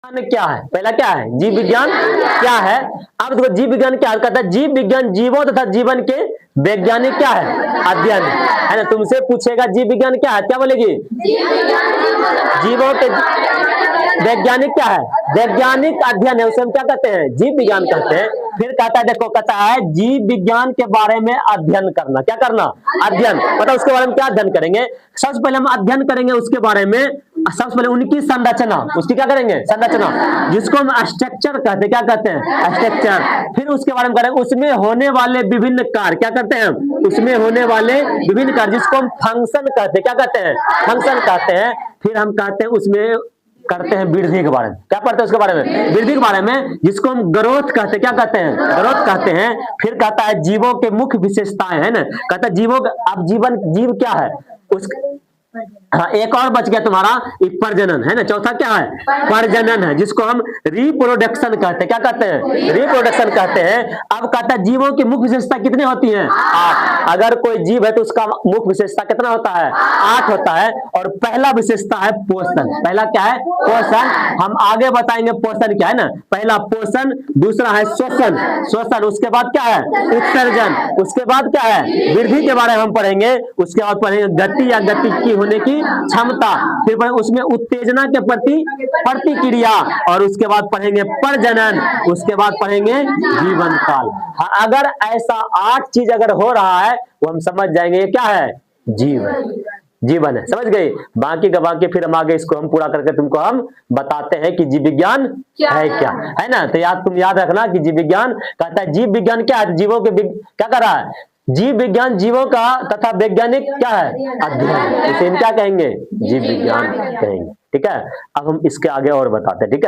क्या है, पहला क्या है, जीव विज्ञान क्या है। अब देखो जीव विज्ञान क्या कहता है, जीव विज्ञान जीवों तथा जीवन के वैज्ञानिक क्या है, अध्ययन है ना। तुमसे पूछेगा जीव विज्ञान क्या है, क्या बोलेगी, जीवों के वैज्ञानिक क्या है, वैज्ञानिक अध्ययन है, उसे हम क्या कहते हैं, जीव विज्ञान कहते हैं। फिर कहता है, देखो कहता है जीव विज्ञान के बारे में अध्ययन करना, क्या करना, अध्ययन, मतलब उसके बारे में क्या अध्ययन करेंगे, सबसे पहले हम अध्ययन करेंगे उसके बारे में, सबसे पहले उनकी संरचना, उसकी क्या करेंगे, संरचना, जिसको हम स्ट्रक्चर कहते हैं, क्या कहते हैं, स्ट्रक्चर। फिर उसके बारे में करेंगे उसमें होने वाले विभिन्न कार्य, क्या करते हैं, उसमें होने वाले विभिन्न कार्य, जिसको हम फंक्शन कहते हैं, क्या कहते हैं, फंक्शन कहते हैं। फिर हम कहते हैं उसमें करते हैं वृद्धि के बारे में, क्या पढ़ते हैं उसके बारे में, वृद्धि के बारे में, जिसको हम ग्रोथ कहते हैं, क्या कहते हैं, ग्रोथ कहते हैं। फिर कहता है जीवों के मुख्य विशेषताएं है ना, कहता है जीवों का, अब जीवन, जीव क्या है उस, हाँ एक और बच गया तुम्हारा, प्रजनन है ना, चौथा क्या है, प्रजनन है, जिसको हम रिप्रोडक्शन कहते हैं, क्या कहते हैं, रिप्रोडक्शन कहते हैं। अब कहता है जीवों की मुख्य विशेषता कितनी होती है, 8। अगर कोई जीव है तो उसका मुख्य विशेषता कितना होता है, 8 होता है। और पहला विशेषता है पोषण, पहला क्या है, पोषण, हम आगे बताएंगे पोषण क्या है ना। पहला पोषण, दूसरा है शोषण, शोषण, उसके बाद क्या है, उत्सर्जन, उसके बाद क्या है, वृद्धि के बारे में हम पढ़ेंगे। उसके बाद पढ़ेंगे गति या गति की होने की क्षमता, फिर उसमें उत्तेजना के प्रति प्रतिक्रिया, और उसके बाद पढ़ेंगे प्रजनन, उसके बाद पढ़ेंगे जीवन काल। अगर ऐसा 8 चीज अगर हो रहा है वो हम समझ जाएंगे ये क्या है, जीवन है, समझ गए। बाकी का बाकी फिर हम आगे इसको हम पूरा करके तुमको हम बताते हैं कि जीव विज्ञान है क्या है ना। तो तुम याद रखना कि जीव विज्ञान कहता है, जीव विज्ञान क्या है, जीवों के क्या कर रहा है, जीव विज्ञान जीवों का तथा वैज्ञानिक क्या है, अध्ययन, इसे हम क्या कहेंगे, जीव विज्ञान कहेंगे। ठीक है, अब हम इसके आगे और बताते हैं, ठीक है।